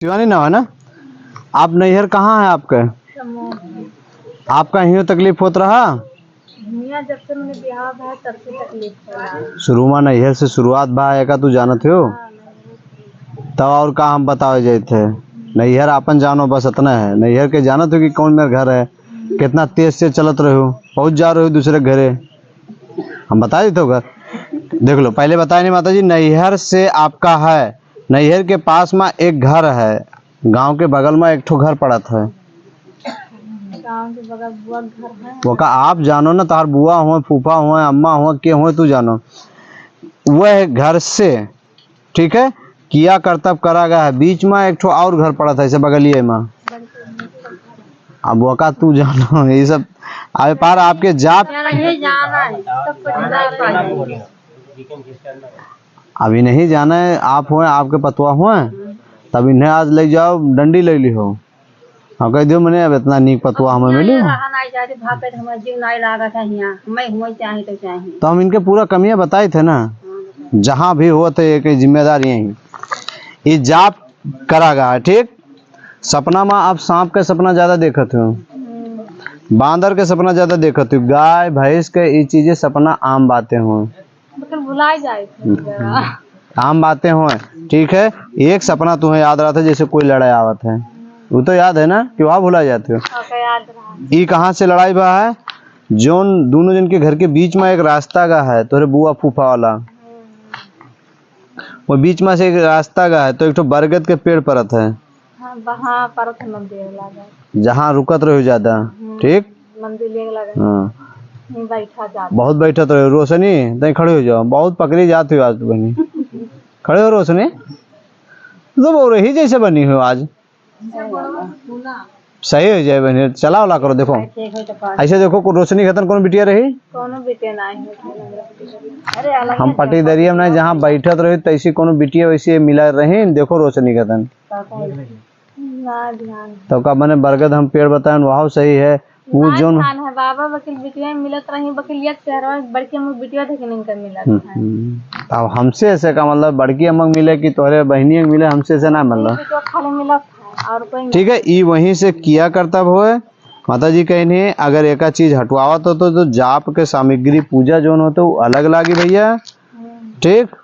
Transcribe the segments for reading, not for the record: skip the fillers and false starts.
शिवानी ना है ना। आप नैहर कहाँ है आपका? आपका यूँ तकलीफ होत रहा? जब से मैंने बिहार भा तब से तकलीफ हो रहा। शुरू में नैहर से शुरुआत भा का तू जानत हो तब और का हम बतावे जाए थे। नैहर आपन जानो बस इतना है। नैहर के जानत हो कि कौन मेरा घर है, कितना तेज से चलत रहे हो, पहुँच जा रहे हो दूसरे घरे। हम बता देते हो घर देख लो। पहले बताए नहीं माता जी, नैहर से आपका है, नैहर के पास में एक घर है, गांव के बगल में एक ठो घर पड़ा था। गांव के बगल बुआ घर है। वो का आप जानो ना, तार बुआ हो, फूफा हो, अम्मा हो, के हो, तू जानो वह घर से ठीक है किया करतब करा गया है। बीच में एक ठो और घर पड़ा था ऐसे बगलिए में। अब वो का तू जानो ये सब अभी पार आपके जाप अभी नहीं जाना है। आप हो आपके पतवा हुआ तब इन्हें आज ले जाओ, डंडी ले ली हो। हाँ कह दियो मैंने अब इतना नीक पतवा हमें मिले तो हम इनके पूरा कमियां बताए थे ना। जहाँ भी हो तो एक जिम्मेदारी यही ये जाप करा गया है। ठीक सपना में आप सांप के सपना ज्यादा देखते हो, बांदर के सपना ज्यादा देखते हो, गाय भैंस के ये चीजें सपना आम बातें हो, भुलाए जाए आम बातें हो। ठीक है एक सपना तुम्हें याद रहा था जैसे कोई लड़ाई आवत है, वो तो याद है ना कि वहाँ भुला जाते हो। ये कहाँ से लड़ाई बा है? जोन दोनों जन के घर के बीच में एक रास्ता का है, तोरे बुआ फूफा वाला वो बीच में से एक रास्ता का है, तो एक तो बरगद के पेड़ परत है। हाँ, परत मंदिर लगा जहाँ रुकत रहो ज्यादा। ठीक मंदिर लगा हाँ बैठा जाता बहुत बैठा तो रोशनी तय खड़े हो जाओ, बहुत पकड़ी जाती हो आज तो बनी खड़े हो रोशनी तो बोल रही जैसे बनी हो आज सही हो जाए बनी। चला वाला करो देखो ऐसे देखो रोशनी खतन कौन बिटिया रही हम पटी दरिया में जहाँ बैठत रही तैसी कोनो बिटिया वैसे मिला रही देखो रोशनी खतन तो का मैंने बरगद हम पेड़ बताए वहाँ सही है। वो जो है बाबा वकील बिटिया मिलत रही वकीलिया शहर बड़की अम्मा बिटिया थे कि नहीं कर मिलत अब हमसे ऐसे का मतलब बड़की अम्मा मिले कि तोहरे बहनी मिले, हमसे ऐसे ना मतलब खाली मिलत और कोई ठीक है। ई वहीं से किया करतब होए माता जी कहनी अगर एक चीज हटवावत हो तो जाप के सामग्री पूजा जो हो तो अलग लागी भैया। ठीक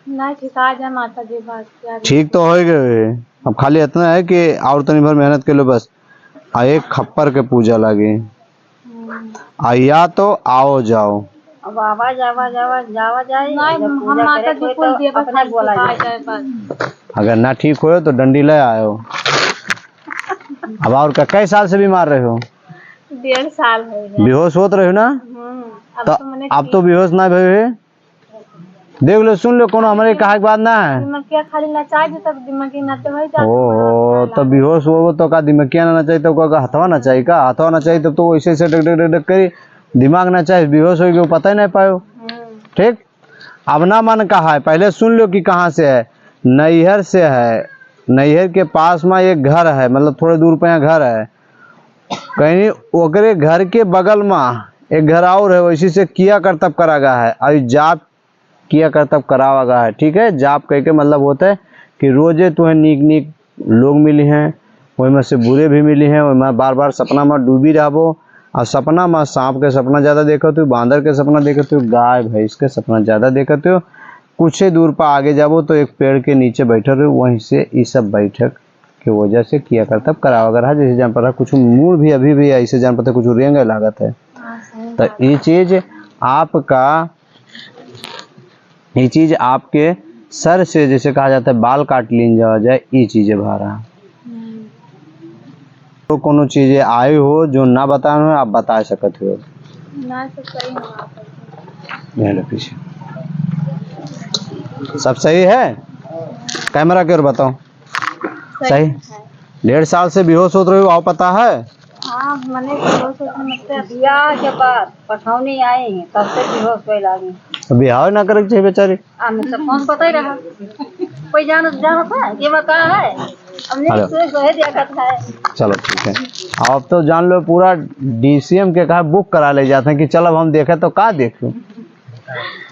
नहीं ठिका जा माता जी बात ठीक तो हो गए। अब खाली इतना है कि और तो निर्भर मेहनत के लो बस एक खप्पर के पूजा लगे या तो आओ जाओ अब आवाज आवाज आवाज जावा जाए हम माता जी को देव अपना बोला जाए बस। अगर ना ठीक हो तो डंडी ले आयो। अब और कई साल से बीमार रहे हो? 1.5 साल हो बेहोश होत रहे हो ना? अब तो बेहोश ना भे देख लो सुन लो कोनो हमारे कहा के बात ना है। दिमागिया खाली नचाई दे तब दिमागी नचे हो जाता ओ तो बेहोश हो तो का दिमागिया ना चाहिए तो का हथवा ना चाहिए का हथवा ना चाहिए तो वैसे से डक डक डक करी दिमाग ना चाहिए बेहोश हो गए पता ही नहीं पायो। ठीक अब ना मन कहा है पहले सुन लो कि कहाँ से है। नैहर से है, नैहर के पास में एक घर है, मतलब थोड़े दूर पे घर है कहीं ओकरे घर के बगल में एक घर और है, वैसी से किया करतब करा गया है और जाप किया करतब करावा गया है। ठीक है जाप कह के मतलब होता है कि रोजे तुम्हें नीक नीक लोग मिली हैं, वही में से बुरे भी मिली हैं, वही में बार बार सपना में डूबी रहो और सपना में सांप के सपना ज़्यादा देखते हो, बांदर के सपना देखते हो, गाय भैंस के सपना ज़्यादा देखते हो। कुछ ही दूर पर आगे जाबो तो एक पेड़ के नीचे बैठे रहो, वहीं से ये सब बैठक की वजह से किया करतब करावा गया है। जैसे जान पता कुछ मूड भी अभी भी ऐसे जान पता कुछ रेंगे लागत है तो ये चीज आपके सर से जैसे कहा जाता है बाल काट लीन जावा जाए ये चीजें बाहर तो कोनो चीजें आए हो जो ना बताना हो आप बता सकते हो ना तो सही है। पीछे सब सही है कैमरा के और बताओ सही 1.5 साल से बेहोश होते रहे हो आप पता है? हाँ मैंने बियाह के बाद पठौनी आई तब से बेहोश होए लागी। बिहार ना करे चाहिए बेचारी सब कौन पता ही रहा कोई जानता है ये बता है हमने सोहे देखा था। चलो ठीक है अब तो जान लो पूरा DCM के कहा बुक करा ले जाते हैं कि चलो हम देखें तो का देखो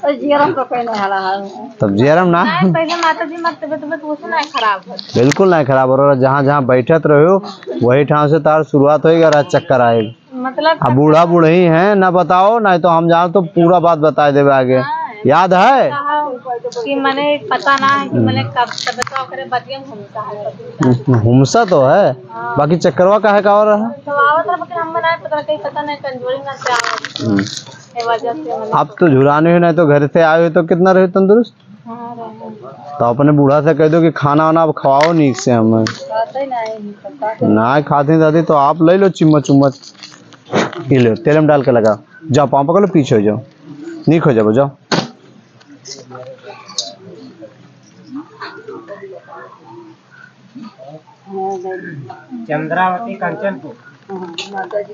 और जीरम तो कोई नहीं हला हाल में। तब जेरम ना पहले माता जी मत तबियत उससे ना खराब हो। बिल्कुल नहीं खराब हो रहा, जहाँ जहाँ बैठत रहो वही ठाव से तार शुरुआत होगी और आज चक्कर आएगी। मतलब अब बूढ़ा बूढ़ी है ना बताओ, नहीं तो हम जाओ तो पूरा बात बता देवे आगे। याद है कि मैंने पता ना है कि मैंने कब तबियत करे बतियम घूमता है। हुमसा तो है, बाकी चक्करवा का है का और रहा। तो आवत है लेकिन हम बनाए पता नहीं कंजोरी ना से आवत ए वजह से मैंने अब तो झुराने हो, नहीं तो घर से आए हो तो कितना रहे तंदुरुस्त। हां रहे तो अपने बूढ़ा से कह दो कि खाना वाना अब खवाओ नीक से हमें। पता ही नहीं पता ना खाते दादी तो आप ले लो चिम्मच चुम्मच, ये लो तेल में डाल के लगा, जाओ पाँव पकड़ लो पीछे हो जाओ, नीक हो जाओ जाओ। चंद्रावती कंचनपुर। माता जी